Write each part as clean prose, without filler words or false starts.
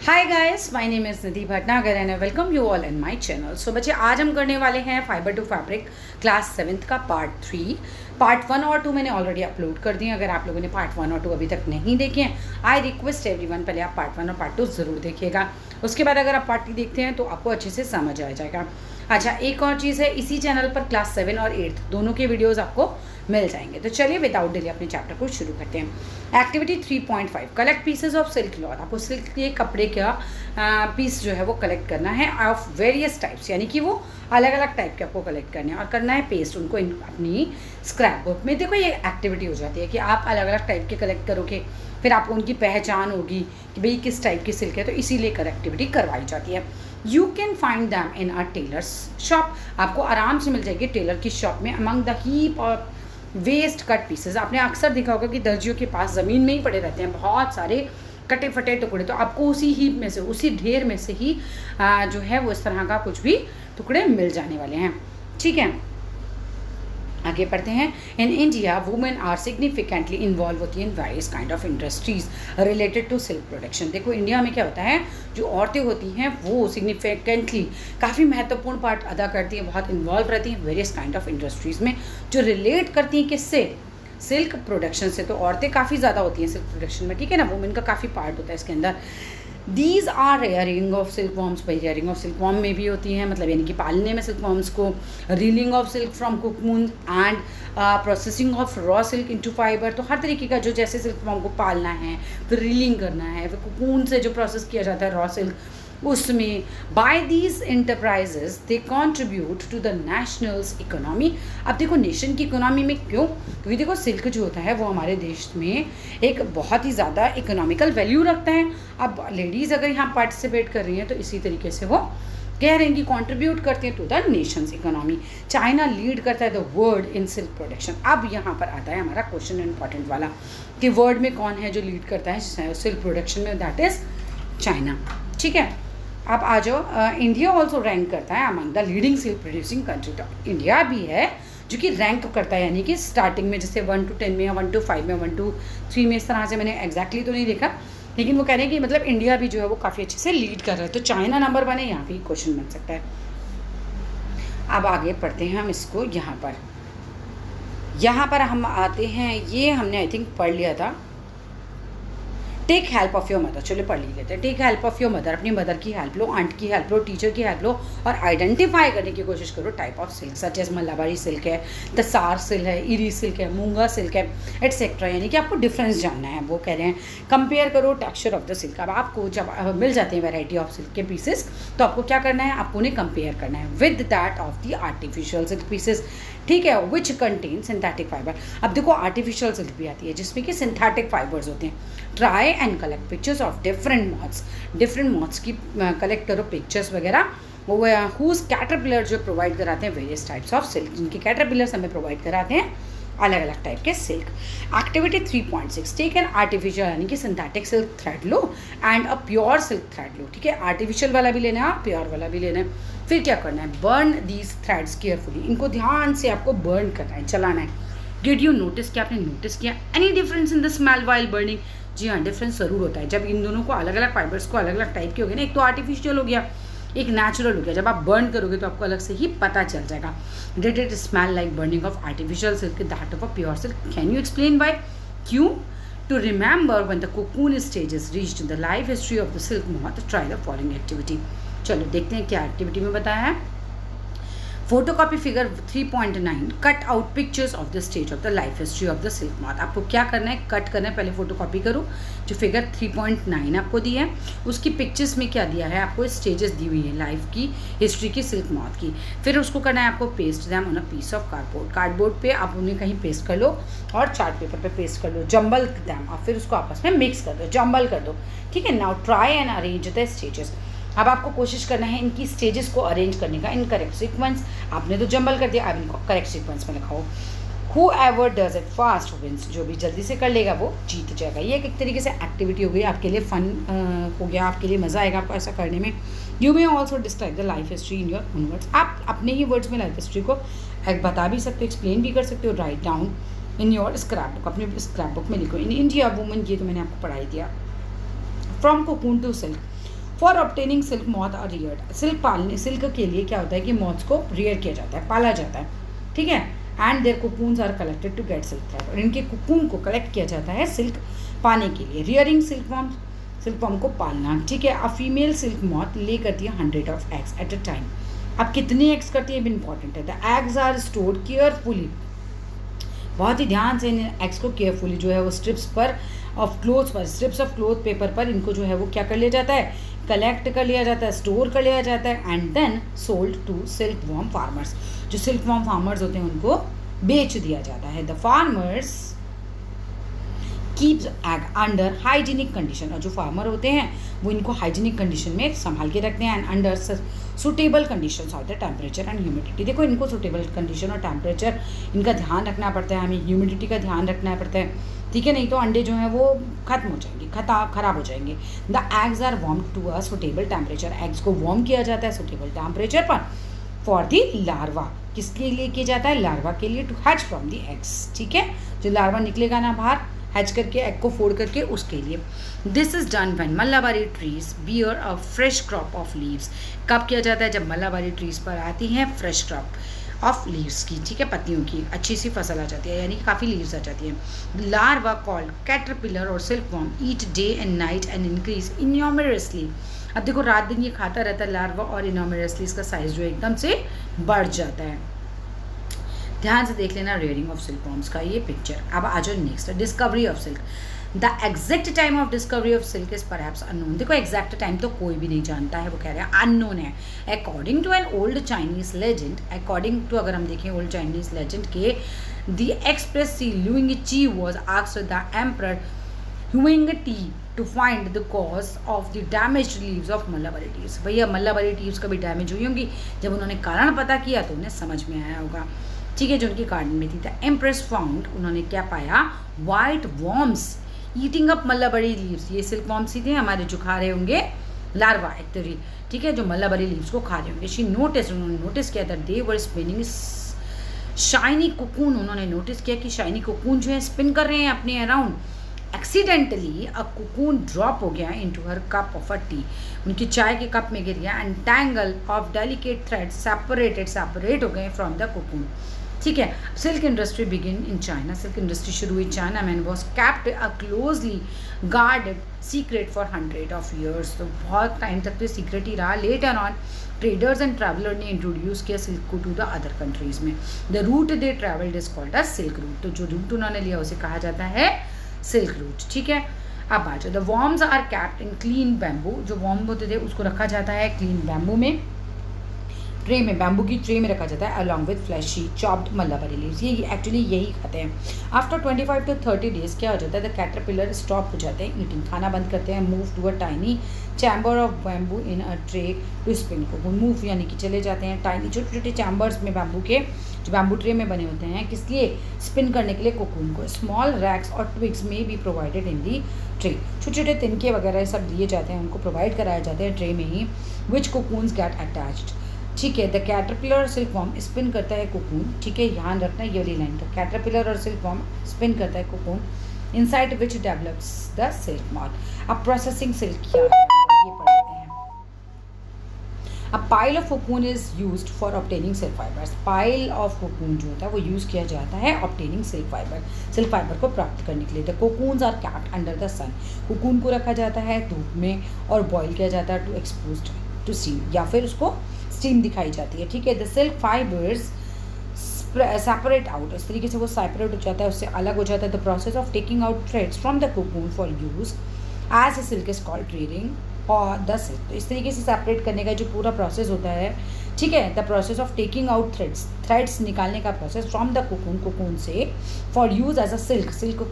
Hi guys, my name is Nidhi Bhatnagar and I welcome you all in my channel. So बच्चे, आज हम करने वाले हैं fibre to fabric class 7th का पार्ट 3। पार्ट 1 और 2 मैंने ऑलरेडी अपलोड कर दिए। अगर आप लोगों ने पार्ट 1 और 2 अभी तक नहीं देखे हैं, आई रिक्वेस्ट एवरीवन पहले आप पार्ट 1 और पार्ट 2 ज़रूर देखिएगा। उसके बाद अगर आप पार्ट 3 देखते हैं तो आपको अच्छे से समझ आ जाएगा। अच्छा, एक और चीज़ है, इसी चैनल पर क्लास 7 और 8 दोनों के वीडियोज़ आपको मिल जाएंगे। तो चलिए विदाउट डिले अपने चैप्टर को शुरू करते हैं। Activity 3.5, collect pieces of silk cloth. आपको सिल्क के कपड़े का पीस जो है वो कलेक्ट करना है ऑफ वेरियस टाइप्स, यानी कि वो अलग अलग टाइप के आपको कलेक्ट करने हैं और करना है पेस्ट उनको अपनी स्क्रैप बुक में। देखो, ये एक्टिविटी हो जाती है कि आप अलग अलग टाइप के कलेक्ट करोगे, फिर आपको उनकी पहचान होगी कि भाई किस टाइप की सिल्क है, तो इसीलिए एक्टिविटी करवाई जाती है। You can find them in a tailor's shop. आपको आराम से मिल जाएगी टेलर की शॉप में अमंग द हीप और वेस्ट कट पीसेज। आपने अक्सर देखा होगा कि दर्जियों के पास ज़मीन में ही पड़े रहते हैं बहुत सारे कटे फटे टुकड़े, तो आपको उसी हीप में से, उसी ढेर में से ही जो है वो इस तरह का कुछ भी टुकड़े मिल जाने वाले हैं। ठीक है, आगे पढ़ते हैं। In India women are significantly involve होती हैं in various kind of industries related to silk production. देखो, इंडिया में क्या होता है, जो औरतें होती हैं वो सिग्निफिकेंटली काफ़ी महत्वपूर्ण पार्ट अदा करती हैं, बहुत इन्वॉल्व रहती हैं वेरियस काइंड ऑफ इंडस्ट्रीज़ में, जो रिलेट करती हैं किससे, सिल्क प्रोडक्शन से। तो औरतें काफ़ी ज़्यादा होती हैं सिल्क प्रोडक्शन में, ठीक है ना, वुमेन का काफ़ी पार्ट होता है इसके अंदर। These are rearing of silk worms. भाई रेयरिंग ऑफ सिल्क वॉर्म में भी होती हैं, मतलब यानी कि पालने में सिल्क वॉर्म्स को, reeling of silk from cocoon and processing of raw silk into fibre. तो हर तरीके का जो जैसे सिल्क वॉर्म को पालना है, फिर रीलिंग करना है, फिर कुकून से जो प्रोसेस किया जाता है रॉ सिल्क, उसमें by these enterprises they contribute to the nationals economy. अब देखो, नेशन की इकोनॉमी में क्यों, क्योंकि देखो सिल्क जो होता है वो हमारे देश में एक बहुत ही ज़्यादा इकोनॉमिकल वैल्यू रखता है। अब लेडीज़ अगर यहाँ पार्टिसिपेट कर रही हैं तो इसी तरीके से वो कह रहे हैं कि कंट्रीब्यूट करते हैं to the nation's economy. China lead करता है the world in silk production. अब यहाँ पर आता है हमारा क्वेश्चन इंपॉर्टेंट वाला कि वर्ल्ड में कौन है जो लीड करता है सिल्क प्रोडक्शन में, दैट इज़ चाइना। ठीक है, आप आ जाओ। इंडिया ऑल्सो रैंक करता है among the leading silk producing country. तो इंडिया भी है जो कि रैंक करता है, यानी कि स्टार्टिंग में जैसे 1 to 10 में या 1 to 5 में 1 to 3 में, इस तरह से मैंने एग्जैक्टली तो नहीं देखा, लेकिन वो कह रहे हैं कि मतलब इंडिया भी जो है वो काफ़ी अच्छे से लीड कर रहा है। तो चाइना नंबर 1 है, यहाँ भी क्वेश्चन बन सकता है। अब आगे पढ़ते हैं हम इसको। यहाँ पर हम आते हैं, ये हमने आई थिंक पढ़ लिया था। Take help of your mother, चलो पढ़ लेते हैं। Take help of your mother, अपनी मदर की हेल्प लो, आंट की हेल्प लो, टीचर की हेल्प लो और आइडेंटिफाई करने की कोशिश करो type of silk, such as Malabari silk है, तसार सिल्क है, इरी सिल्क है, मूंगा सिल्क है, एटसेट्रा। यानी कि आपको डिफरेंस जानना है। वो कह रहे हैं कंपेयर करो टेक्सचर ऑफ द सिल्क। अब आपको जब मिल जाते हैं वैरायटी ऑफ सिल्क के पीसेस, तो आपको क्या करना है, आपको उन्हें कंपेयर करना है with that of the artificial silk pieces. ठीक है, विच कंटेन सिंथेटिक फाइबर। अब देखो, आर्टिफिशियल सिल्क भी आती है जिसमें कि सिंथेटिक फाइबर्स होते हैं। Try and collect pictures of different moths की कलेक्ट करो पिक्चर्स वगैरह, वो हुज कैटरपिलर जो प्रोवाइड कराते हैं वेरियस टाइप्स ऑफ सिल्क, जिनके कैटरपिलर्स हमें प्रोवाइड कराते हैं अलग अलग टाइप के silk. Activity 3.6, take an artificial यानी कि सिंथेटिक सिल्क थ्रेड लो and a pure silk thread लो। ठीक है, आर्टिफिशियल वाला भी लेना है, प्योर वाला भी लेना है। फिर क्या करना है, बर्न दीज थ्रेड्स केयरफुली। इनको ध्यान से आपको बर्न करना है, चलाना है। डिड यू नोटिस, क्या आपने नोटिस किया any difference in the smell while burning. जी हाँ, डिफरेंस ज़रूर होता है जब इन दोनों को अलग अलग फाइबर्स को अलग अलग टाइप के हो गए ना। एक तो आर्टिफिशियल हो गया, एक नेचुरल हो गया। जब आप बर्न करोगे तो आपको अलग से ही पता चल जाएगा। Did it smell like burning of artificial silk that of a pure silk. Can you explain why, क्यों। To remember when the cocoon stages reached the life history of the silk moth, try the following activity. चलो देखते हैं क्या activity में बताया है। Photocopy figure 3.9, cut out pictures of the stage of the life history of the silk moth. आपको क्या करना है, कट करना है, पहले फोटोकॉपी करो जो फिगर 3.9 आपको दी है, उसकी पिक्चर्स में क्या दिया है आपको, स्टेजेस दी हुई है लाइफ की हिस्ट्री की, सिल्क मॉथ की। फिर उसको करना है आपको paste them on a piece of cardboard पे आप उन्हें कहीं पेस्ट कर लो और चार्ट पेपर पे पेस्ट कर लो, जम्बल दैम, और फिर उसको आपस में मिक्स कर दो, जम्बल कर दो। ठीक है, now try and arrange the stages. अब आपको कोशिश करना है इनकी स्टेजेस को अरेंज करने का इन करेक्ट सीक्वेंस। आपने तो जंबल कर दिया, अब इनको करेक्ट सीक्वेंस में लिखाओ। Whoever does it fast wins, जो भी जल्दी से कर लेगा वो जीत जाएगा। ये एक तरीके से एक्टिविटी हो गई आपके लिए, फन हो गया आपके लिए, मज़ा आएगा आपको ऐसा करने में। You may also describe the life history in your own words. आप अपने ही वर्ड्स में लाइफ हिस्ट्री को बता भी सकते हो, एक्सप्लेन भी कर सकते हो। Write down in your scrap book, अपने स्क्रैप बुक में लिखो। इन इंडिया वुमन, ये तो मैंने आपको पढ़ाई दिया। From cocoon to silk, for obtaining silk moth are reared. Silk के लिए क्या होता है कि मॉथ्स को रियर किया जाता है, पाला जाता है, ठीक है। And their cocoons are collected to get silk thread, और इनके कुकून को कलेक्ट किया जाता है सिल्क पाने के लिए। रियरिंग सिल्कवॉर्म को पालना, ठीक है। अ फीमेल सिल्क मॉथ ले करती है 100 of eggs at a time. अब कितनी एग्स करती है भी इंपॉर्टेंट है। The eggs are stored carefully, बहुत ही ध्यान से इन एग्स को केयरफुली जो है वो स्ट्रिप्स ऑफ क्लोथ पेपर पर इनको जो है वो क्या कर लिया जाता है, कलेक्ट कर लिया जाता है, स्टोर कर लिया जाता है, and then sold to silk worm farmers. जो सिल्क वॉर्म फार्मर्स होते हैं उनको बेच दिया जाता है। The farmers keeps egg under hygienic condition, और जो फार्मर होते हैं वो इनको हाइजीनिक कंडीशन में संभाल के रखते हैं, and under suitable condition of the temperature and humidity. देखो इनको सुटेबल कंडीशन और टेम्परेचर इनका ध्यान रखना पड़ता है, हमें ह्यूमिडिटी का ध्यान रखना पड़ता है, ठीक है, नहीं तो अंडे जो हैं वो खत्म हो जाएंगे, खराब हो जाएंगे। The eggs are warm to a suitable temperature, eggs को वार्म किया जाता है सुटेबल टेम्परेचर पर फॉर द लार्वा। किसके लिए किया जाता है, लार्वा के लिए, to hatch from the eggs, ठीक है। जो लार्वा निकलेगा ना बाहर हैच करके, एग को फोड़ करके, उसके लिए। This is done when mulberry trees bear a fresh crop of leaves. कब किया जाता है, जब मल्लाबारी ट्रीज पर आती हैं फ्रेश क्रॉप ऑफ लीव्स की, ठीक है, पत्तियों की अच्छी सी फसल आ जाती है, यानी कि काफ़ी लीव्स आ जाती हैं। लार्वा कॉल्ड कैटरपिलर और silkworm eat day and night and increase enormously. अब देखो रात दिन ये खाता रहता है लार्वा, और इन्यूमरसली इसका साइज जो एकदम से बढ़ जाता है। ध्यान से देख लेना रेयरिंग ऑफ सिल्कवॉर्म्स का ये पिक्चर। अब आ जाओ next, discovery of silk. The exact time of discovery of silk is perhaps unknown. देखो एग्जैक्ट टाइम तो कोई भी नहीं जानता है, वो कह रहे हैं अननोन है। According to an old Chinese legend, according to अगर हम देखें ओल्ड चाइनीज लेजेंड के, the express Si Ling Chi was asked the emperor Huang Ti to find the cause of the damage leaves of mulberry trees. भैया mulberry टीव्स कभी damage हुई होंगी, जब उन्होंने कारण पता किया तो उन्हें समझ में आया होगा, ठीक है, जो उनकी गार्डन में थी। द एम्प्रेस फाउंड, उन्होंने क्या पाया, white worms eating up mulberry leaves. ये सिल्क वॉर्म्स ही थे हमारे, जो खा रहे होंगे लार्वा एक्चुअली, ठीक है, जो मल्लाबारी लीव्स को खा रहे होंगे। शी नोटिस, उन्होंने नोटिस किया था, दे वर स्पिनिंग शाइनी कोकून। उन्होंने नोटिस किया कि शाइनी कोकून जो है स्पिन कर रहे हैं अपने अराउंड। एक्सीडेंटली अ कोकून ड्रॉप हो गया into her cup of a T, उनकी चाय के कप में गिर गया, and tangle of delicate thread separate हो गए फ्रॉम द कोकून, ठीक है। Silk industry begin in China, silk industry शुरू हुई चाइना में, was kept a closely guarded secret for 100 of years. तो बहुत टाइम तक तो सीक्रेट ही रहा। Later on traders and traveller ने इंट्रोड्यूस किया सिल्क को टू द अदर कंट्रीज में। The route they travelled is called a silk route. तो जो रूट उन्होंने लिया उसे कहा जाता है सिल्क रूट, ठीक है। अब आ जाओ, the worms are kept in clean bamboo. जो वॉर्म होते थे उसको रखा जाता है क्लीन बैम्बू में, ट्रे में, बैम्बू की ट्रे में रखा जाता है, along with freshly chopped mulberry leaves. ये एक्चुअली यही खाते हैं। आफ्टर 25 to 30 डेज क्या हो जाता है, द कैटरपिलर स्टॉप हो जाते हैं ईटिंग, खाना बंद करते हैं, move to a tiny chamber of bamboo in a tray to spin को। मूव यानी कि चले जाते हैं टाइनी छोटे छोटे चैम्बर्स में, बैम्बू के जो बैम्बू ट्रे में बने होते हैं, किस लिए, स्पिन करने के लिए कोकून को। स्मॉल रैक्स और ट्विग्स में be provided in the tray, छोटे छोटे तिनके वगैरह सब दिए जाते हैं, उनको प्रोवाइड कराए जाते हैं ट्रे में ही, विच कोकून्स गेट अटैच्ड, ठीक है। द कैटरपिलर सिल्कवॉर्म स्पिन करता है कोकून, ठीक है, ध्यान रखना ये वाली लाइन। तो कैटरपिलर और सिल्कवॉर्म स्पिन करता है cocoon, inside which develops the silk moth. अब प्रोसेसिंग सिल्क क्या है ये पढ़ते हैं। A pile of cocoon is used for obtaining silk fibres. Pile of cocoon जो होता है वो यूज़ किया जाता है ऑब्टेनिंग सिल्क फाइबर को प्राप्त करने के लिए। The cocoons are kept under the sun. Cocoon को रखा जाता है धूप में और बॉयल किया जाता है टू एक्सपोज टू स्टीम, या फिर उसको स्टीम दिखाई जाती है, ठीक है। The silk fibres separate out, इस तरीके से वो सेपरेट हो जाता है, उससे अलग हो जाता है। The process of taking out threads from the cocoon for use as a silk is called reeling और द सिल्क। तो इस तरीके से सेपरेट करने का जो पूरा प्रोसेस होता है, ठीक है, the process of taking out threads निकालने का प्रोसेस फ्रॉम द कोकून से for use as a silk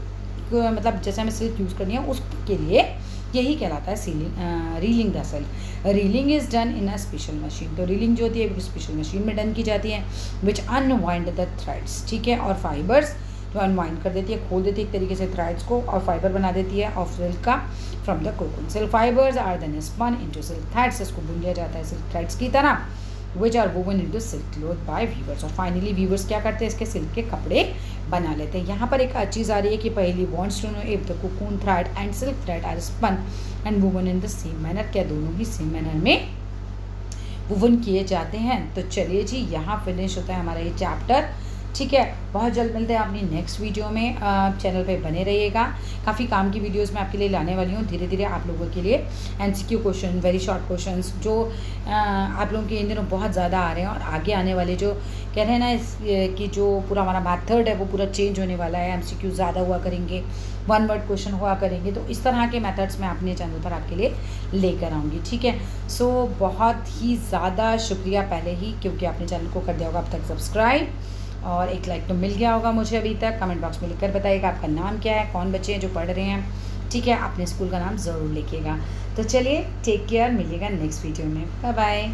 मतलब जैसे हमें सिल्क यूज़ करनी है उसके लिए, यही कहलाता है reeling the silk. Reeling is done in a special machine. तो रीलिंग जो होती है वो स्पेशल मशीन में डन की जाती है, विच अनवाइंड द थ्रेड्स, ठीक है, और फाइबर्स जो अनवाइंड कर देती है, खोल देती है एक तरीके से थ्रेड्स को, और फाइबर बना देती है ऑफ सिल्क का from the cocoon. Silk fibres are then spun into silk threads, इसको बुन लिया जाता है सिल्क थ्रेड्स की तरह, which are woven into silk cloth by weavers. और फाइनली वीवर्स क्या करते हैं, इसके सिल्क के कपड़े बना लेते हैं। यहाँ पर एक चीज़ आ रही है कि पहली wants to know if the cocoon thread and silk thread are spun and woven in the same manner, क्या दोनों ही सेम मैनर में वुवन किए जाते हैं। तो चलिए जी, यहाँ फिनिश होता है हमारा ये चैप्टर। ठीक है, बहुत जल्द मिलते हैं अपनी नेक्स्ट वीडियो में। चैनल पे बने रहिएगा, काफ़ी काम की वीडियोस मैं आपके लिए लाने वाली हूँ धीरे धीरे आप लोगों के लिए। MCQ question, very short questions जो आप लोगों के इन दिनों बहुत ज़्यादा आ रहे हैं, और आगे आने वाले जो कह रहे हैं ना कि जो पूरा हमारा मेथड है वो पूरा चेंज होने वाला है। MCQ ज़्यादा हुआ करेंगे, 1 वर्ड क्वेश्चन हुआ करेंगे, तो इस तरह के मेथड्स मैं अपने चैनल पर आपके लिए लेकर आऊँगी। ठीक है, सो बहुत ही ज़्यादा शुक्रिया पहले ही, क्योंकि आपने चैनल को कर दिया होगा अब तक सब्सक्राइब, और एक लाइक तो मिल गया होगा मुझे अभी तक। कमेंट बॉक्स में लिखकर बताइएगा आपका नाम क्या है, कौन बच्चे हैं जो पढ़ रहे हैं। ठीक है, अपने स्कूल का नाम ज़रूर लिखिएगा। तो चलिए, टेक केयर, मिलिएगा नेक्स्ट वीडियो में, बाय बाय।